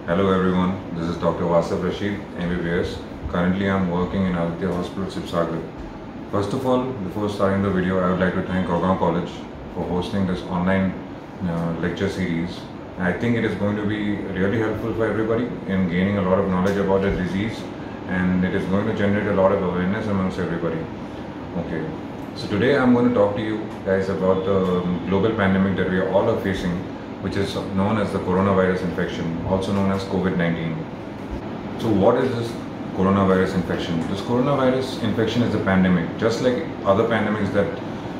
Hello everyone, this is Dr. Wasaf Rashid, MBBS. Currently I am working in Aditya Hospital, Sibsagar. First of all, before starting the video, I would like to thank Gurgaon College for hosting this online lecture series. I think it is going to be really helpful for everybody in gaining a lot of knowledge about the disease, and it is going to generate a lot of awareness amongst everybody. Okay, so today I'm going to talk to you guys about the global pandemic that we all are facing, which is known as the coronavirus infection, also known as COVID-19. So what is this coronavirus infection? This coronavirus infection is a pandemic, just like other pandemics that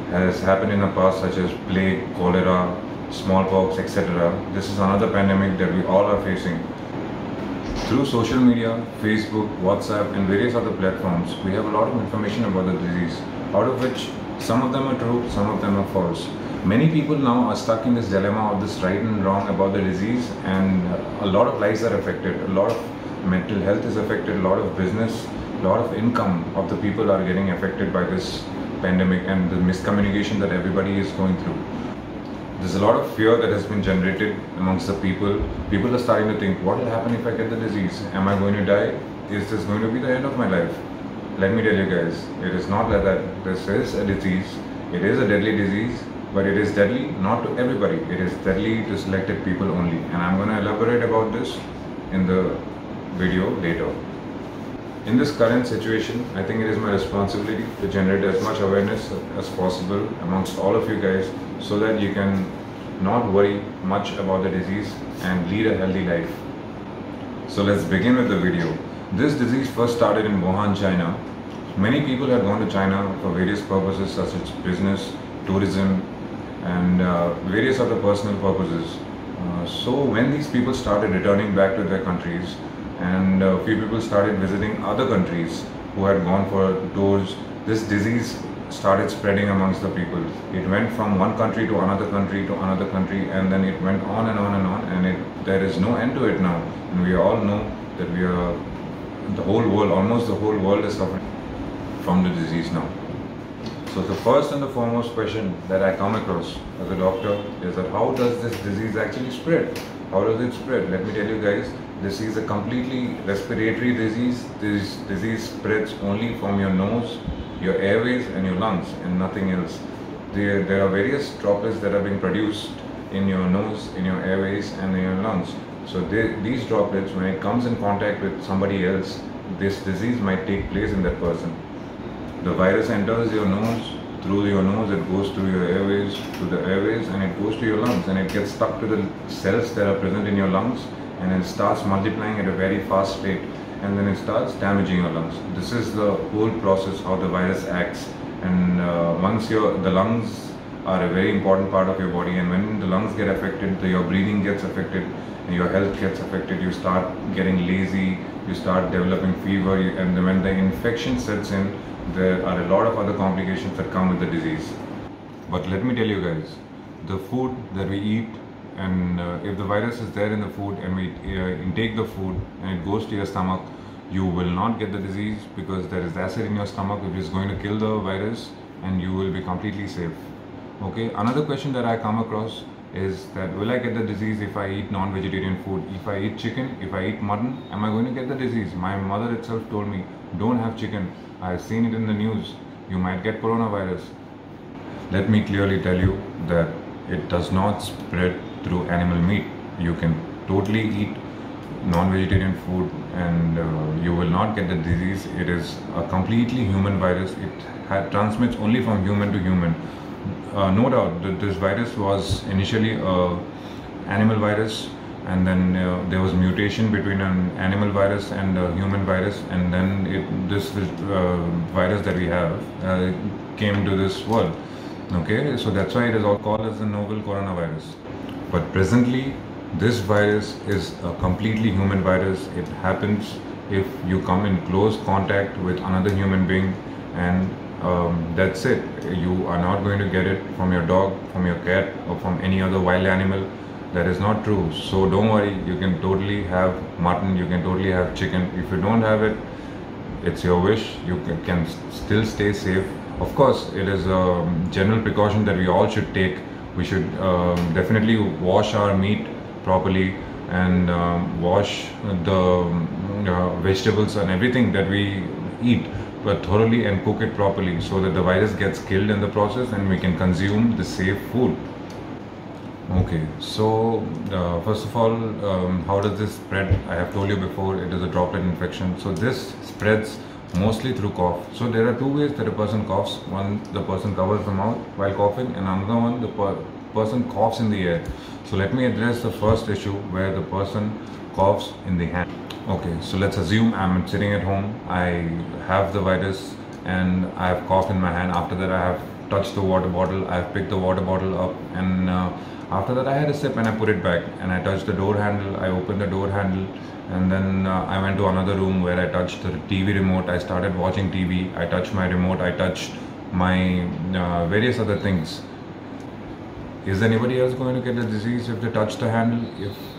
has happened in the past, such as plague, cholera, smallpox, etc. This is another pandemic that we all are facing. Through social media, Facebook, WhatsApp and various other platforms, we have a lot of information about the disease, out of which some of them are true, some of them are false. Many people now are stuck in this dilemma of this right and wrong about the disease, and a lot of lives are affected, a lot of mental health is affected, a lot of business, a lot of income of the people are getting affected by this pandemic and the miscommunication that everybody is going through. There's a lot of fear that has been generated amongst the people. People are starting to think, what will happen if I get the disease? Am I going to die? Is this going to be the end of my life? Let me tell you guys, it is not like that. This is a disease. It is a deadly disease, but it is deadly not to everybody. It is deadly to selected people only. And I'm going to elaborate about this in the video later. In this current situation, I think it is my responsibility to generate as much awareness as possible amongst all of you guys, so that you can not worry much about the disease and lead a healthy life. So let's begin with the video. This disease first started in Wuhan, China. Many people had gone to China for various purposes such as business, tourism and various other personal purposes. So when these people started returning back to their countries, and a few people started visiting other countries who had gone for tours, this disease started spreading amongst the people. It went from one country to another country to another country, and then it went on and on and on, and there is no end to it now. And we all know that the whole world, almost the whole world is suffering from the disease now. So the first and the foremost question that I come across as a doctor is that how does this disease actually spread? How does it spread? Let me tell you guys, this is a completely respiratory disease. This disease spreads only from your nose, your airways and your lungs, and nothing else. There are various droplets that are being produced in your nose, in your airways and in your lungs. So these droplets, when it comes in contact with somebody else, this disease might take place in that person. The virus enters your nose, through your nose it goes through your airways, to the airways, and it goes to your lungs, and it gets stuck to the cells that are present in your lungs, and it starts multiplying at a very fast rate, and then it starts damaging your lungs. This is the whole process how the virus acts. And once the lungs are a very important part of your body, and when the lungs get affected, your breathing gets affected, and your health gets affected. You start getting lazy, you start developing fever, and when the infection sets in, there are a lot of other complications that come with the disease. But let me tell you guys, the food that we eat, and if the virus is there in the food and we intake the food and it goes to your stomach, you will not get the disease, because there is acid in your stomach which is going to kill the virus, and you will be completely safe. Okay, another question that I come across is that will I get the disease if I eat non-vegetarian food? If I eat chicken, if I eat mutton, am I going to get the disease? My mother itself told me, don't have chicken. I have seen it in the news. You might get coronavirus. Let me clearly tell you that it does not spread through animal meat. You can totally eat non-vegetarian food and you will not get the disease. It is a completely human virus. It transmits only from human to human. No doubt that this virus was initially an animal virus, and then there was mutation between an animal virus and a human virus, and then this virus that we have came to this world. Okay, so that's why it is all called as the novel coronavirus. But presently, this virus is a completely human virus. It happens if you come in close contact with another human being, and that's it. You are not going to get it from your dog, from your cat, or from any other wild animal. That is not true. So don't worry, you can totally have mutton, you can totally have chicken. If you don't have it, it's your wish. You can still stay safe. Of course, it is a general precaution that we all should take. We should definitely wash our meat properly. and wash the vegetables and everything that we eat but thoroughly and cook it properly so that the virus gets killed in the process and we can consume the safe food. Okay, so first of all, how does this spread? I have told you before, it is a droplet infection. So this spreads mostly through cough. So there are two ways that a person coughs. One, the person covers the mouth while coughing, and another one, the person coughs in the air. So let me address the first issue where the person coughs in the hand. Okay, so let's assume I'm sitting at home, I have the virus and I have cough in my hand. After that, I have touched the water bottle, I have picked the water bottle up, and after that I had a sip and I put it back, and I touched the door handle, I opened the door handle, and then I went to another room where I touched the TV remote, I started watching TV, I touched my remote, I touched my various other things. Is anybody else going to get the disease if they touch the handle?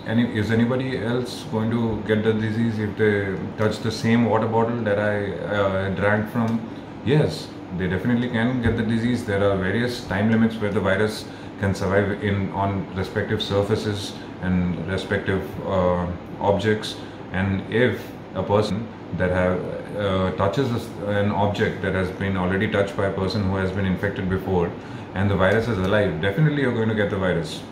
Is anybody else going to get the disease if they touch the same water bottle that I drank from? Yes, they definitely can get the disease. There are various time limits where the virus can survive on respective surfaces and respective objects. And if a person that touches an object that has been already touched by a person who has been infected before, and the virus is alive, definitely you're going to get the virus.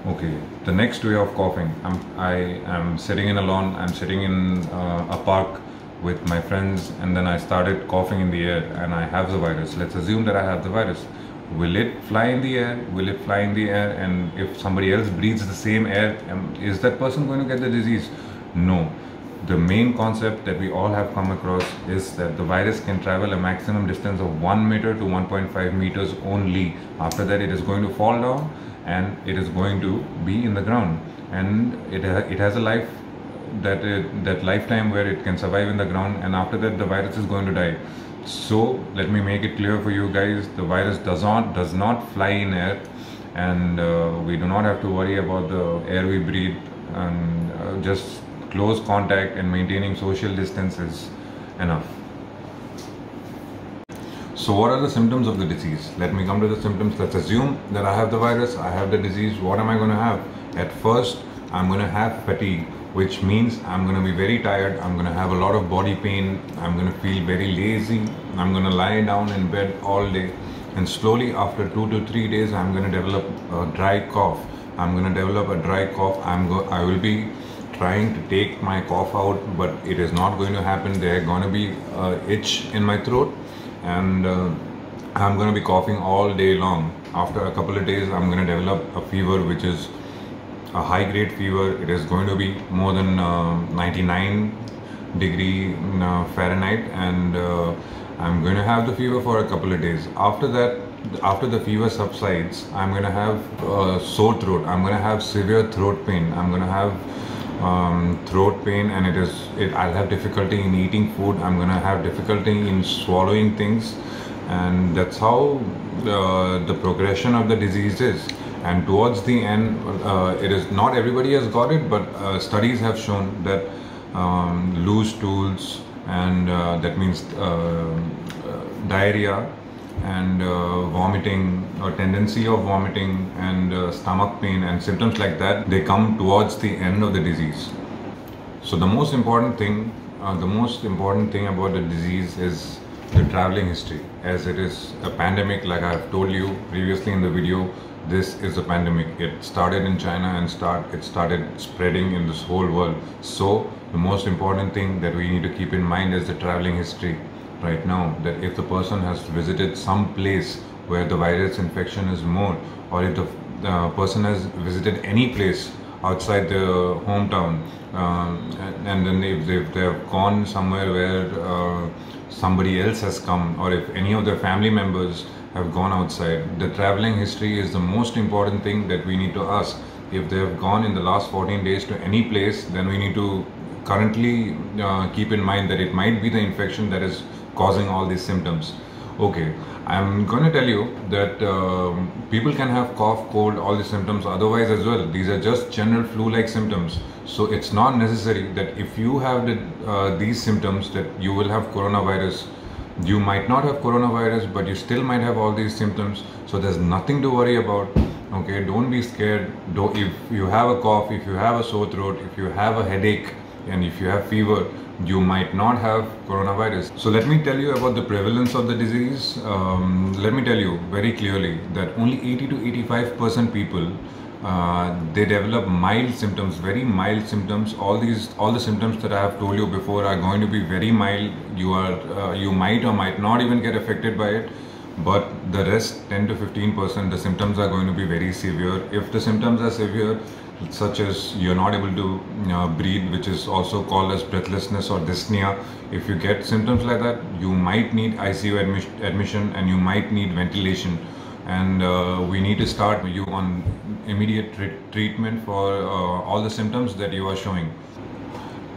Okay, the next way of coughing. I am sitting in a lawn, I'm sitting in a park with my friends, and then I started coughing in the air and I have the virus. Let's assume that I have the virus. Will it fly in the air? Will it fly in the air? And if somebody else breathes the same air, is that person going to get the disease? No. The main concept that we all have come across is that the virus can travel a maximum distance of 1 meter to 1.5 meters only. After that, it is going to fall down and it is going to be in the ground, and it has a life that lifetime where it can survive in the ground, and after that the virus is going to die. So let me make it clear for you guys, the virus does not fly in air, and we do not have to worry about the air we breathe, and just close contact and maintaining social distance is enough. So what are the symptoms of the disease? Let me come to the symptoms. Let's assume that I have the virus, I have the disease. What am I going to have? At first, I'm going to have fatigue, which means I'm going to be very tired. I'm going to have a lot of body pain. I'm going to feel very lazy. I'm going to lie down in bed all day. And slowly after 2 to 3 days, I'm going to develop a dry cough. I'm going to develop a dry cough. I will be trying to take my cough out, but it is not going to happen. There's going to be an itch in my throat, and I'm going to be coughing all day long. After a couple of days, I'm going to develop a fever, which is a high grade fever. It is going to be more than 99 degrees Fahrenheit, and I'm going to have the fever for a couple of days. After that, after the fever subsides, I'm going to have sore throat. I'm going to have severe throat pain. I'm going to have throat pain, and I'll have difficulty in eating food. I'm going to have difficulty in swallowing things, and that's how the progression of the disease is. And towards the end, it is not everybody has got it, but studies have shown that loose stools, and that means diarrhea and vomiting, or tendency of vomiting, and stomach pain and symptoms like that, they come towards the end of the disease. So the most important thing about the disease is the traveling history. As it is a pandemic, like I have told you previously in the video, this is a pandemic. It started in China and it started spreading in this whole world. So the most important thing that we need to keep in mind is the traveling history right now, that if the person has visited some place where the virus infection is more, or if the person has visited any place outside their hometown, and then if they have gone somewhere where somebody else has come, or if any of their family members have gone outside, the traveling history is the most important thing that we need to ask. If they have gone in the last 14 days to any place, then we need to currently keep in mind that it might be the infection that is causing all these symptoms. Okay, I'm going to tell you that people can have cough, cold, all these symptoms otherwise as well. These are just general flu-like symptoms. So it's not necessary that if you have these symptoms that you will have coronavirus. You might not have coronavirus, but you still might have all these symptoms. So there's nothing to worry about. Okay, don't be scared. If you have a cough, if you have a sore throat, if you have a headache, and if you have fever, you might not have coronavirus. So let me tell you about the prevalence of the disease. Let me tell you very clearly that only 80 to 85% people they develop mild symptoms, very mild symptoms. All the symptoms that I have told you before are going to be very mild. You might or might not even get affected by it, but the rest 10 to 15%, the symptoms are going to be very severe. If the symptoms are severe, such as you're not able to breathe, which is also called as breathlessness or dyspnea, if you get symptoms like that, you might need ICU admission, and you might need ventilation, and we need to start you on immediate treatment for all the symptoms that you are showing.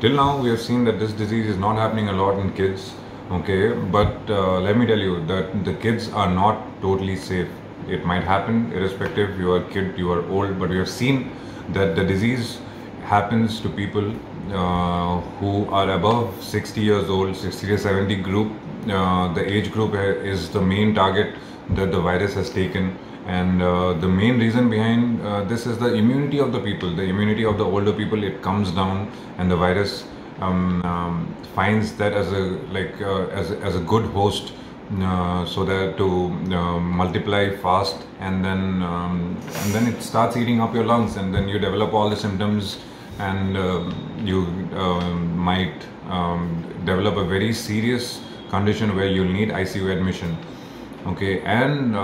Till now, we have seen that this disease is not happening a lot in kids, okay, but let me tell you that the kids are not totally safe. It might happen irrespective you are a kid, you are old, but we have seen that the disease happens to people who are above 60 years old, 60 to 70 group. The age group is the main target that the virus has taken, and the main reason behind this is the immunity of the people. The immunity of the older people, it comes down, and the virus finds that as a good host, so that to multiply fast, and then it starts eating up your lungs, and then you develop all the symptoms, and you might develop a very serious condition where you'll need ICU admission. Okay, and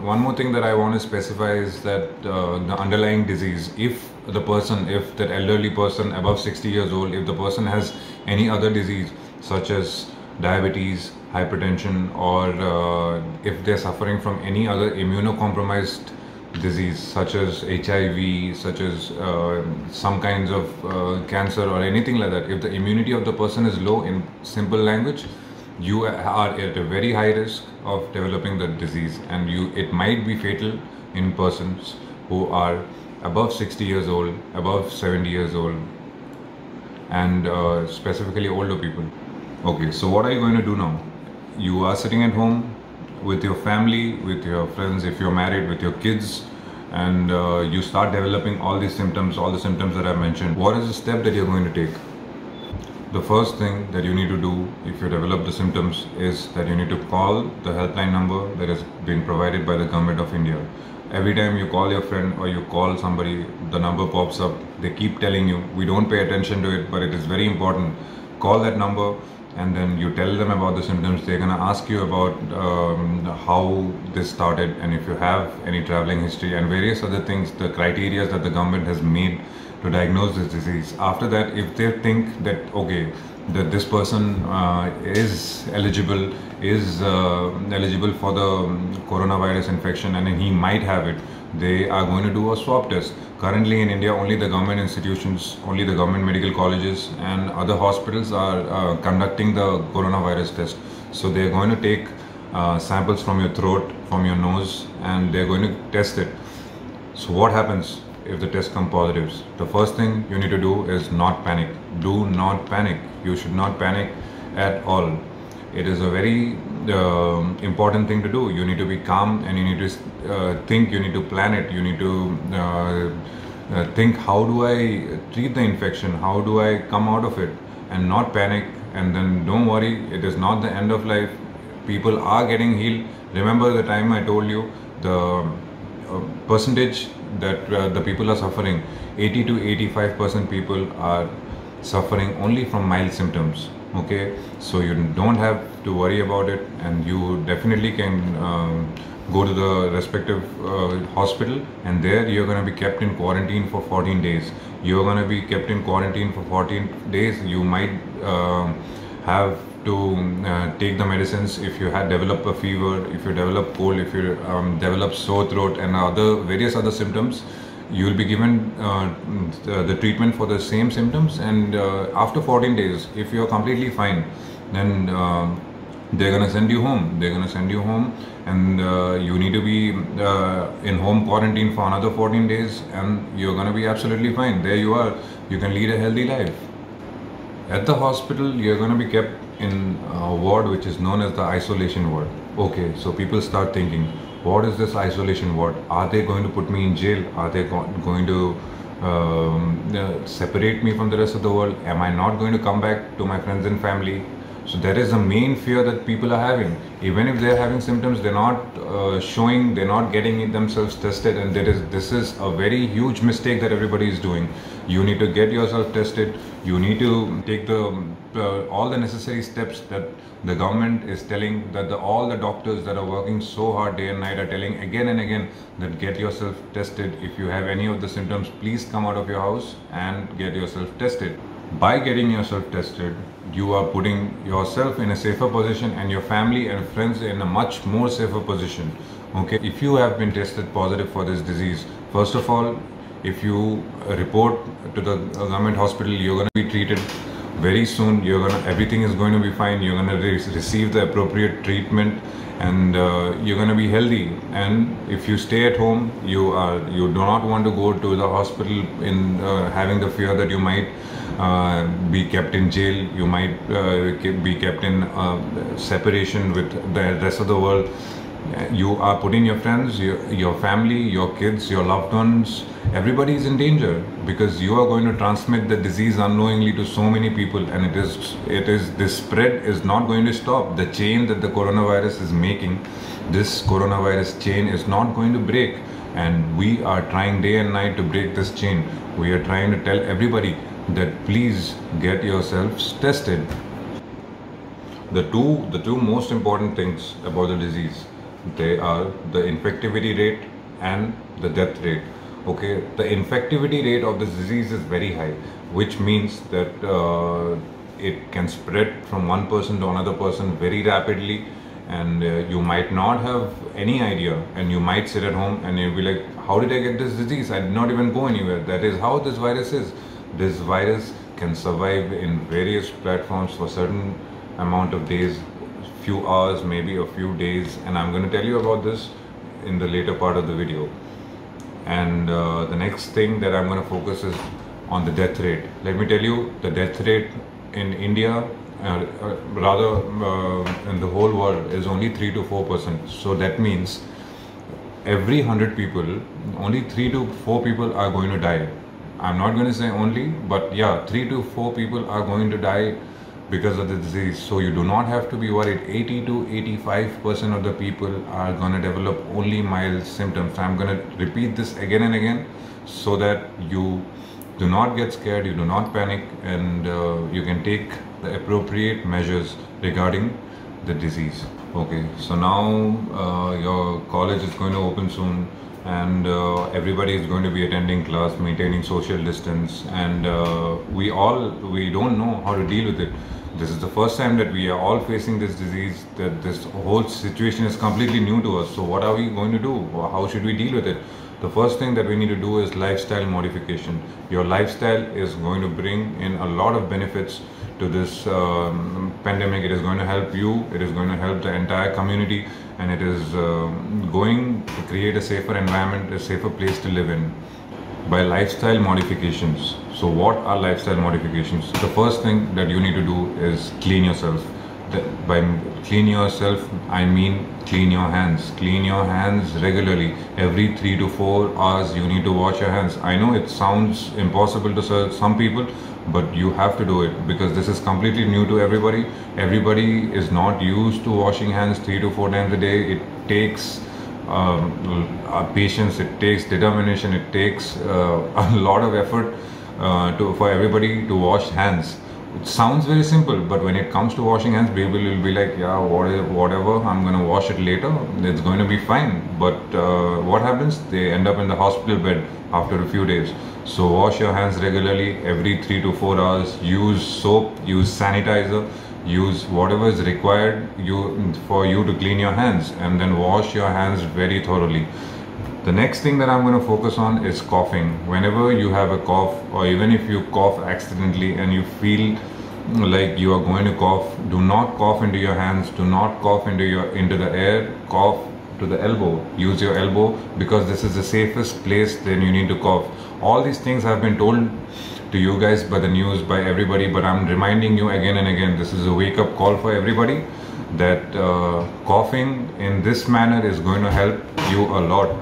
one more thing that I want to specify is that the underlying disease, if that elderly person above 60 years old, if the person has any other disease such as diabetes, hypertension, or if they're suffering from any other immunocompromised disease such as HIV, such as some kinds of cancer or anything like that, if the immunity of the person is low, in simple language, you are at a very high risk of developing the disease, and it might be fatal in persons who are above 60 years old, above 70 years old, and specifically older people. Okay, so what are you going to do now? You are sitting at home with your family, with your friends, if you're married, with your kids, and you start developing all the symptoms that I mentioned. What is the step that you're going to take? The first thing that you need to do if you develop the symptoms is that you need to call the helpline number that has been provided by the Government of India. Every time you call your friend or you call somebody, the number pops up. They keep telling you. We don't pay attention to it, but it is very important. Call that number, and then you tell them about the symptoms. They're going to ask you about how this started, and if you have any traveling history and various other things, the criteria that the government has made to diagnose this disease. After that, if they think that okay, that this person is eligible for the coronavirus infection and he might have it, they are going to do a swab test. Currently in India, only the government institutions, only the government medical colleges and other hospitals are conducting the coronavirus test. So they are going to take samples from your throat, from your nose, and they're going to test it. So what happens if the test comes positive? The first thing you need to do is not panic. Do not panic. You should not panic at all. It is a very important thing to do. You need to be calm, and you need to think, you need to plan it, you need to think, how do I treat the infection, how do I come out of it, and not panic. And then don't worry, it is not the end of life. People are getting healed. Remember the time I told you the percentage that the people are suffering, 80 to 85% people are suffering only from mild symptoms. Okay, so you don't have to worry about it, and you definitely can go to the respective hospital, and there you're going to be kept in quarantine for 14 days. You're going to be kept in quarantine for 14 days. You might have to take the medicines if you had developed a fever, if you develop cold, if you develop sore throat and various other symptoms. You will be given the treatment for the same symptoms, and after 14 days, if you are completely fine, then they're going to send you home. They're going to send you home, and you need to be in home quarantine for another 14 days, and you're going to be absolutely fine. There you are. You can lead a healthy life. At the hospital, you're going to be kept in a ward which is known as the isolation ward. Okay, so people start thinking, what is this isolation ward? Are they going to put me in jail? Are they going to separate me from the rest of the world? Am I not going to come back to my friends and family? So there is a main fear that people are having. Even if they're having symptoms, they're not showing, they're not getting themselves tested, and this is a very huge mistake that everybody is doing. You need to get yourself tested. You need to take all the necessary steps that the government is telling, that all the doctors that are working so hard day and night are telling again and again, that get yourself tested. If you have any of the symptoms, please come out of your house and get yourself tested. By getting yourself tested, you are putting yourself in a safer position and your family and friends in a much more safer position. Okay, if you have been tested positive for this disease, first of all, if you report to the government hospital, you're going to be treated very soon. Everything is going to be fine. You're going to receive the appropriate treatment, and you're going to be healthy. And if you stay at home, you do not want to go to the hospital in having the fear that you might be kept in jail, you might be kept in separation with the rest of the world. You are putting your friends, your family, your kids, your loved ones, everybody is in danger, because you are going to transmit the disease unknowingly to so many people, and this spread is not going to stop. The chain that the coronavirus is making, this coronavirus chain is not going to break, and we are trying day and night to break this chain. We are trying to tell everybody that please get yourselves tested. The two most important things about the disease, they are the infectivity rate and the death rate. Okay, the infectivity rate of this disease is very high, which means that it can spread from one person to another person very rapidly, and you might not have any idea, and you might sit at home and you'll be like, how did I get this disease? I did not even go anywhere. That is how this virus is. This virus can survive in various platforms for certain amount of days, few hours, maybe a few days, and I'm going to tell you about this in the later part of the video. And the next thing that I'm going to focus is on the death rate. Let me tell you, the death rate in India, rather in the whole world, is only 3 to 4%. So that means every 100 people, only 3 to 4 people are going to die. I'm not going to say only, but yeah, 3 to 4 people are going to die because of the disease. So you do not have to be worried. 80 to 85% of the people are going to develop only mild symptoms. I'm going to repeat this again and again so that you do not get scared, you do not panic, and you can take the appropriate measures regarding the disease. Okay, so now your college is going to open soon, and everybody is going to be attending class, maintaining social distance, and we don't know how to deal with it. This is the first time that we are all facing this disease, that this whole situation is completely new to us. So what are we going to do? How should we deal with it? The first thing that we need to do is lifestyle modification. Your lifestyle is going to bring in a lot of benefits to this pandemic. It is going to help you, it is going to help the entire community, and it is going to create a safer environment, a safer place to live in by lifestyle modifications. So what are lifestyle modifications? The first thing that you need to do is clean yourself. By clean yourself, I mean clean your hands. Clean your hands regularly. Every 3 to 4 hours you need to wash your hands. I know it sounds impossible to some people, but you have to do it because this is completely new to everybody. Everybody is not used to washing hands 3 to 4 times a day. It takes patience, it takes determination, it takes a lot of effort for everybody to wash hands. It sounds very simple, but when it comes to washing hands, people will be like, yeah, whatever, I'm going to wash it later, it's going to be fine. But what happens? They end up in the hospital bed after a few days. So wash your hands regularly, every 3 to 4 hours. Use soap, use sanitizer, use whatever is required for you to clean your hands, and then wash your hands very thoroughly. The next thing that I'm going to focus on is coughing. Whenever you have a cough, or even if you cough accidentally and you feel like you are going to cough, do not cough into your hands, do not cough into the air, cough to the elbow. Use your elbow, because this is the safest place. Then you need to cough. All these things have been told to you guys by the news, by everybody, but I'm reminding you again and again, this is a wake-up call for everybody, that coughing in this manner is going to help you a lot.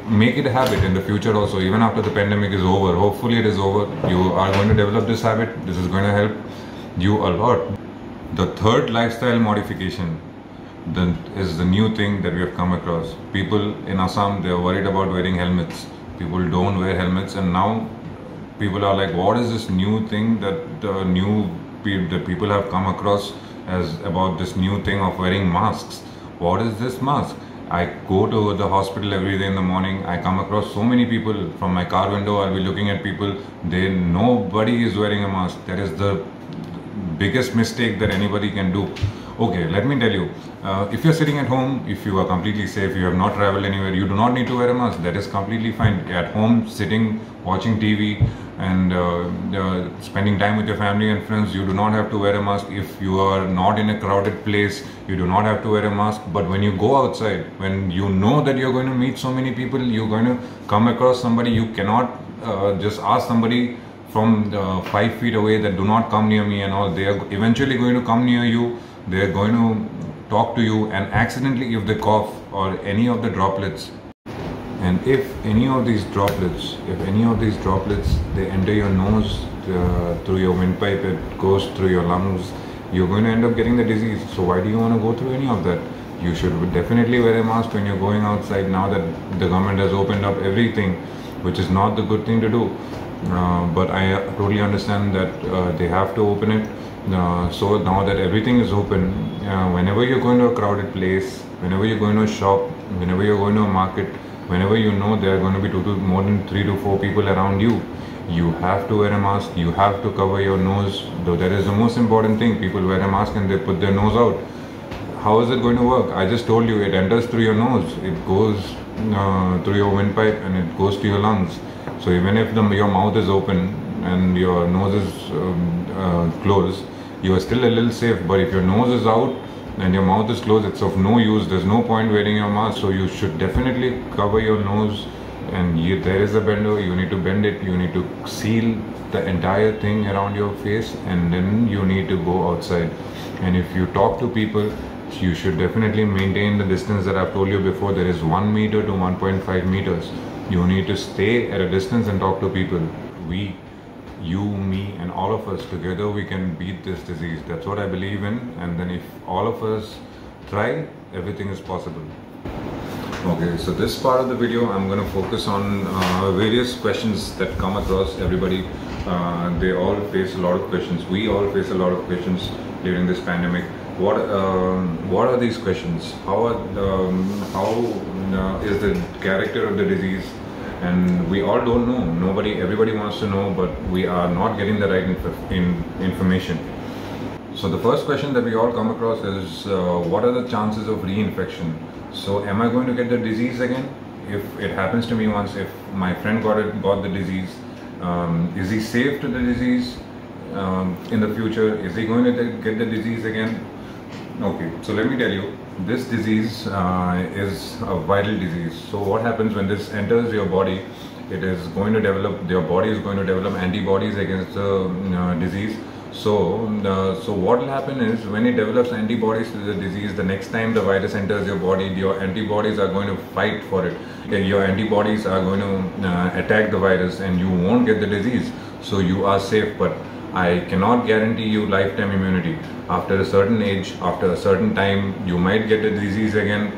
Make it a habit in the future also, even after the pandemic is over. Hopefully it is over. You are going to develop this habit. This is going to help you a lot. The third lifestyle modification is the new thing that we have come across. People in Assam, they are worried about wearing helmets. People don't wear helmets, and now people are like, what is this new thing that people have come across as about this new thing of wearing masks? What is this mask? I go to the hospital every day in the morning. I come across so many people. From my car window, I'll be looking at people. Nobody is wearing a mask. That is the biggest mistake that anybody can do. Okay, let me tell you, if you're sitting at home, if you are completely safe, you have not traveled anywhere, you do not need to wear a mask. That is completely fine. At home, sitting, watching TV and spending time with your family and friends, you do not have to wear a mask. If you are not in a crowded place, you do not have to wear a mask. But when you go outside, when you know that you're going to meet so many people, you're going to come across somebody, you cannot just ask somebody from 5 feet away that do not come near me and all. They are eventually going to come near you. They are going to talk to you, and accidentally, if they cough or any of the droplets, and if any of these droplets they enter your nose through your windpipe, it goes through your lungs, you're going to end up getting the disease. So why do you want to go through any of that? You should definitely wear a mask when you're going outside. Now that the government has opened up everything, which is not the good thing to do, but I totally understand that they have to open it. So now that everything is open, whenever you're going to a crowded place, whenever you're going to a shop, whenever you're going to a market, whenever you know there are going to be more than 3 to 4 people around you, you have to wear a mask. You have to cover your nose. Though that is the most important thing. People wear a mask and they put their nose out. How is it going to work? I just told you, it enters through your nose. It goes through your windpipe and it goes to your lungs. So even if your mouth is open and your nose is closed, you are still a little safe. But if your nose is out and your mouth is closed, it's of no use. There's no point wearing your mask. So you should definitely cover your nose, and there is a bender, you need to bend it, you need to seal the entire thing around your face, and then you need to go outside. And if you talk to people, you should definitely maintain the distance that I've told you before. There is 1 meter to 1.5 meters. You need to stay at a distance and talk to people. You, me, and all of us together, we can beat this disease. That's what I believe in. And then if all of us try, everything is possible. Okay, so this part of the video, I'm going to focus on various questions that come across everybody. They all face a lot of questions. We all face a lot of questions during this pandemic. What are these questions? How is the character of the disease? And we all don't know. Everybody wants to know, but we are not getting the right information. So the first question that we all come across is, what are the chances of reinfection? So am I going to get the disease again? If it happens to me once, if my friend got the disease, is he safe to the disease in the future? Is he going to get the disease again? Okay, so let me tell you, this disease is a viral disease. So what happens when this enters your body? Your body is going to develop antibodies against the disease. So what will happen is, when it develops antibodies to the disease, the next time the virus enters your body, your antibodies are going to fight for it. Your antibodies are going to attack the virus, and you won't get the disease. So you are safe, but I cannot guarantee you lifetime immunity. After a certain age, after a certain time, you might get the disease again.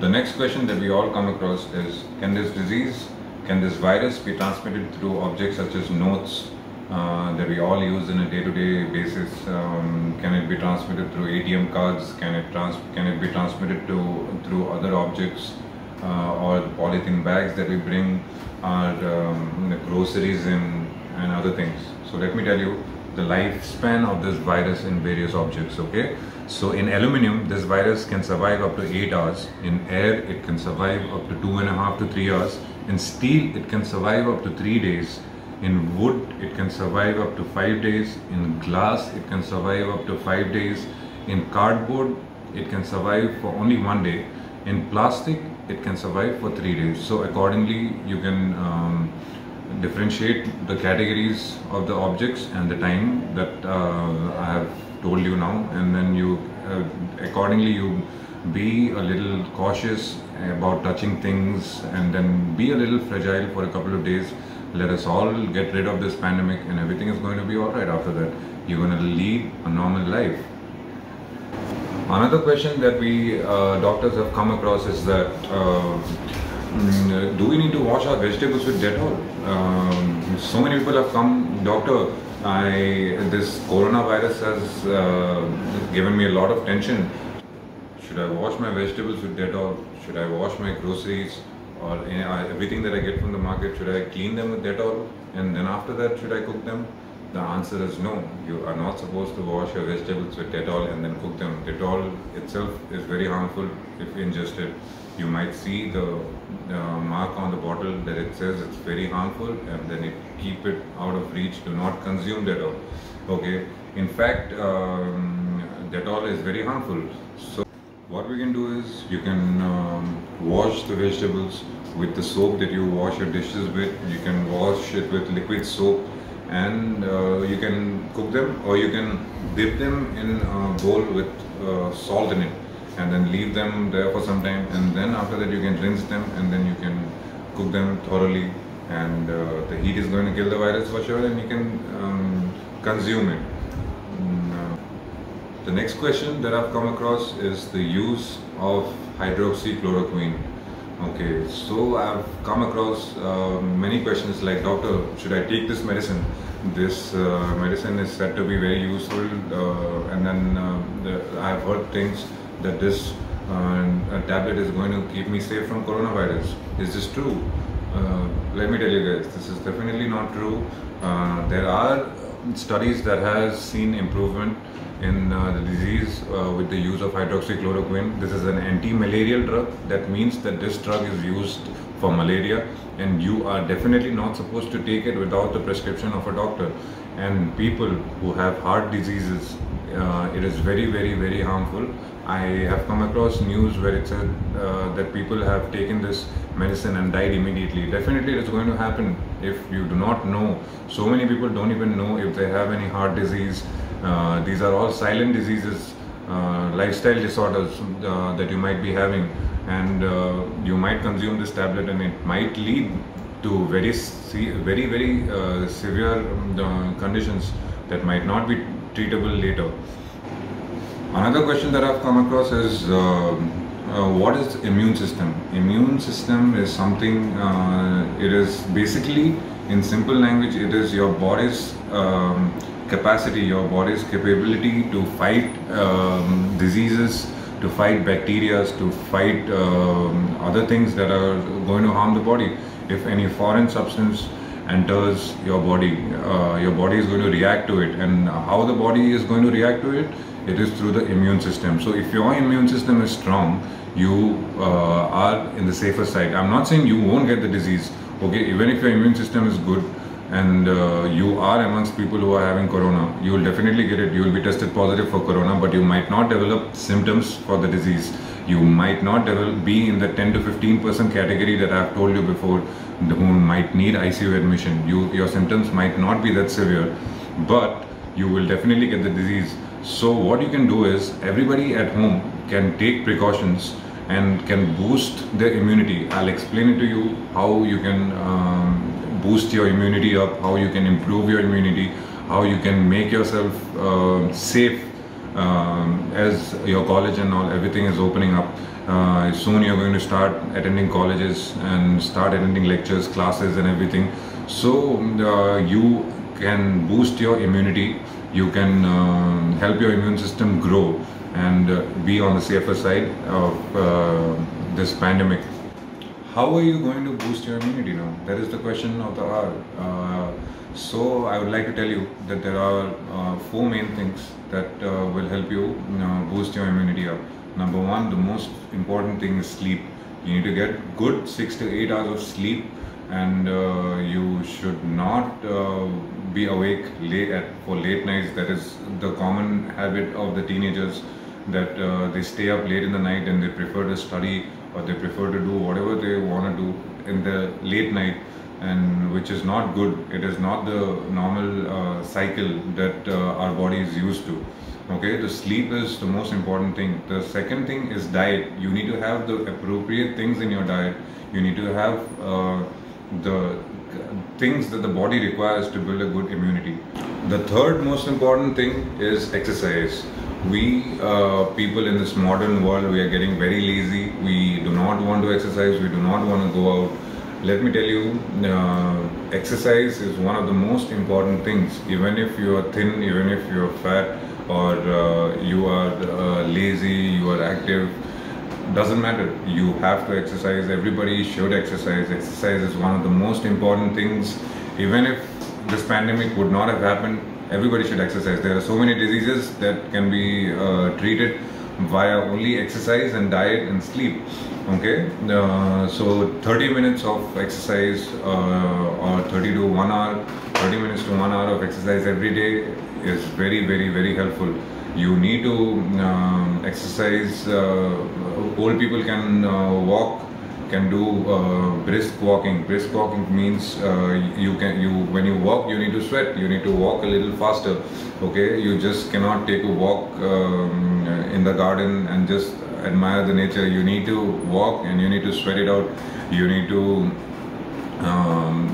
The next question that we all come across is, can this virus be transmitted through objects such as notes that we all use in a day-to-day basis? Can it be transmitted through ATM cards? Can it be transmitted through other objects or polythene bags that we bring, groceries and other things? So let me tell you the lifespan of this virus in various objects. Okay, so in aluminum, this virus can survive up to 8 hours. In air, it can survive up to 2.5 to 3 hours. In steel, it can survive up to 3 days. In wood, it can survive up to 5 days. In glass, it can survive up to 5 days. In cardboard, it can survive for only 1 day. In plastic, it can survive for 3 days. So accordingly, you can differentiate the categories of the objects and the time that I have told you now, and then you accordingly you be a little cautious about touching things, and then be a little fragile for a couple of days. Let us all get rid of this pandemic, and everything is going to be alright after that. You're going to lead a normal life. Another question that we doctors have come across is that do we need to wash our vegetables with Dettol? So many people have come, doctor, this coronavirus has given me a lot of tension. Should I wash my vegetables with Dettol? Should I wash my groceries or everything that I get from the market? Should I clean them with Dettol, and then after that should I cook them? The answer is no. You are not supposed to wash your vegetables with Dettol and then cook them. Dettol itself is very harmful if ingested. You might see the mark on the bottle that it says it's very harmful, and then keep it out of reach. Do not consume Dettol. Okay. In fact, Dettol is very harmful. So what we can do is you can wash the vegetables with the soap that you wash your dishes with. You can wash it with liquid soap, and you can cook them, or you can dip them in a bowl with salt in it, and then leave them there for some time, and then after that you can rinse them, and then you can cook them thoroughly, and the heat is going to kill the virus for sure, and you can consume it. The next question that I've come across is the use of hydroxychloroquine. Okay, so I've come across many questions like, doctor, should I take this medicine? This medicine is said to be very useful, and then I've heard things that this tablet is going to keep me safe from coronavirus. Is this true? Let me tell you guys, this is definitely not true. There are studies that has seen improvement in the disease with the use of hydroxychloroquine. This is an anti-malarial drug. That means that this drug is used for malaria, and you are definitely not supposed to take it without the prescription of a doctor. And people who have heart diseases, it is very, very, very harmful. I have come across news where it said that people have taken this medicine and died immediately. Definitely it is going to happen if you do not know. So many people don't even know if they have any heart disease. These are all silent diseases, lifestyle disorders that you might be having, and you might consume this tablet, and it might lead to very severe conditions that might not be treatable later. Another question that I've come across is what is immune system? Immune system is something, it is basically, in simple language, it is your body's capacity, your body's capability to fight diseases, to fight bacteria, to fight other things that are going to harm the body. If any foreign substance enters your body is going to react to it. And how the body is going to react to it? It is through the immune system. So if your immune system is strong, you are in the safer side. I'm not saying you won't get the disease. Okay, even if your immune system is good, and you are amongst people who are having corona, you will definitely get it. You will be tested positive for corona, but you might not develop symptoms for the disease. You might not be in the 10 to 15% category that I have told you before, who might need ICU admission. Your symptoms might not be that severe, but you will definitely get the disease. So what you can do is, everybody at home can take precautions and can boost their immunity. I'll explain it to you how you can boost your immunity up, how you can improve your immunity, how you can make yourself safe as your college and all, everything is opening up. Soon you're going to start attending colleges and start attending lectures, classes and everything. So you can boost your immunity, you can help your immune system grow and be on the safer side of this pandemic. How are you going to boost your immunity now? That is the question of the hour. So I would like to tell you that there are 4 main things that will help you boost your immunity up. Number 1, the most important thing is sleep. You need to get good 6 to 8 hours of sleep, and you should not be awake for late nights. That is the common habit of the teenagers, that they stay up late in the night and they prefer to study, or they prefer to do whatever they want to do in the late night, and which is not good. It is not the normal cycle that our body is used to. Okay, the sleep is the most important thing. The second thing is diet. You need to have the appropriate things in your diet. You need to have the things that the body requires to build a good immunity. The third most important thing is exercise. We people in this modern world, we are getting very lazy. We do not want to exercise. We do not want to go out. Let me tell you, exercise is one of the most important things. Even if you are thin, even if you are fat, or you are lazy, you are active, doesn't matter. You have to exercise. Everybody should exercise. Exercise is one of the most important things. Even if this pandemic would not have happened, everybody should exercise. There are so many diseases that can be treated via only exercise and diet and sleep. Okay, so 30 minutes of exercise or 30 to 1 hour, 30 minutes to 1 hour of exercise every day is very, very, very helpful. You need to exercise. Old people can walk, can do brisk walking. Brisk walking means when you walk, you need to sweat. You need to walk a little faster. Okay, you just cannot take a walk in the garden and just admire the nature. You need to walk and you need to sweat it out. You need to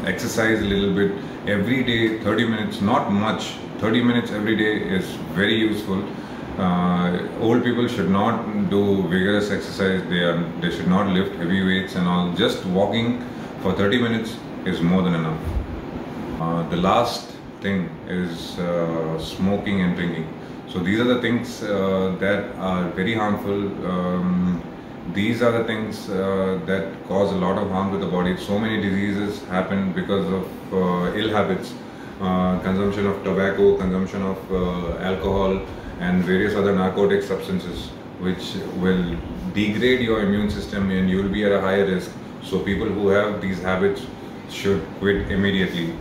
exercise a little bit every day. 30 minutes, not much. 30 minutes every day is very useful. Old people should not do vigorous exercise. They should not lift heavy weights and all. Just walking for 30 minutes is more than enough. The last thing is smoking and drinking. So these are the things that are very harmful. These are the things that cause a lot of harm to the body. So many diseases happen because of ill habits. Consumption of tobacco, consumption of alcohol and various other narcotic substances, which will degrade your immune system and you will be at a higher risk. So people who have these habits should quit immediately.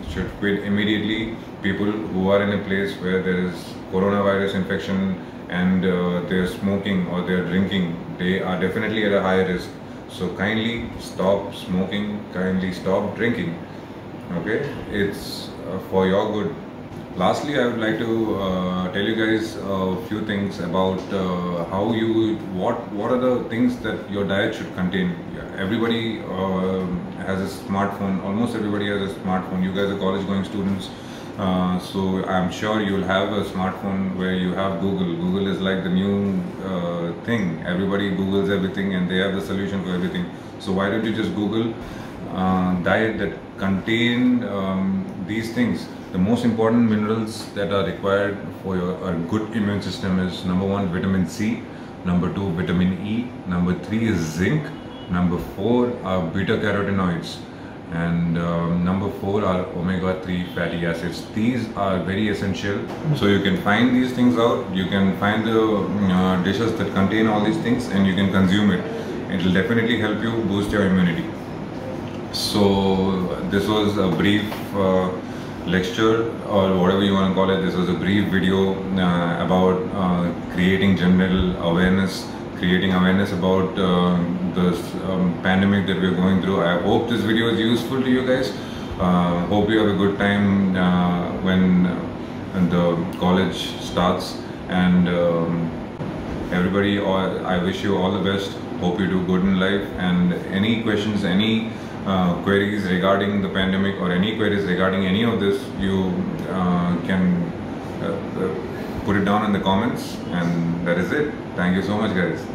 People who are in a place where there is coronavirus infection and they're smoking or they're drinking, they are definitely at a higher risk. So kindly stop smoking, kindly stop drinking. Okay, it's for your good. Lastly, I would like to tell you guys a few things about what are the things that your diet should contain. Everybody has a smartphone. Almost everybody has a smartphone. You guys are college-going students, so I'm sure you'll have a smartphone where you have Google. Google is like the new thing. Everybody Googles everything, and they have the solution for everything. So why don't you just Google diet that contain these things? The most important minerals that are required for a good immune system is number 1, vitamin C, number 2, vitamin E, number 3 is zinc, number 4 are beta carotenoids, and number 4 are omega-3 fatty acids. These are very essential. So you can find these things out. You can find the dishes that contain all these things and you can consume it. It will definitely help you boost your immunity. So this was a brief lecture or whatever you want to call it. This was a brief video about creating general awareness, about this pandemic that we are going through. I hope this video is useful to you guys. Hope you have a good time when the college starts, and everybody, I wish you all the best. Hope you do good in life, and any questions, any queries regarding the pandemic or any queries regarding any of this, you can put it down in the comments, and that is it. Thank you so much, guys.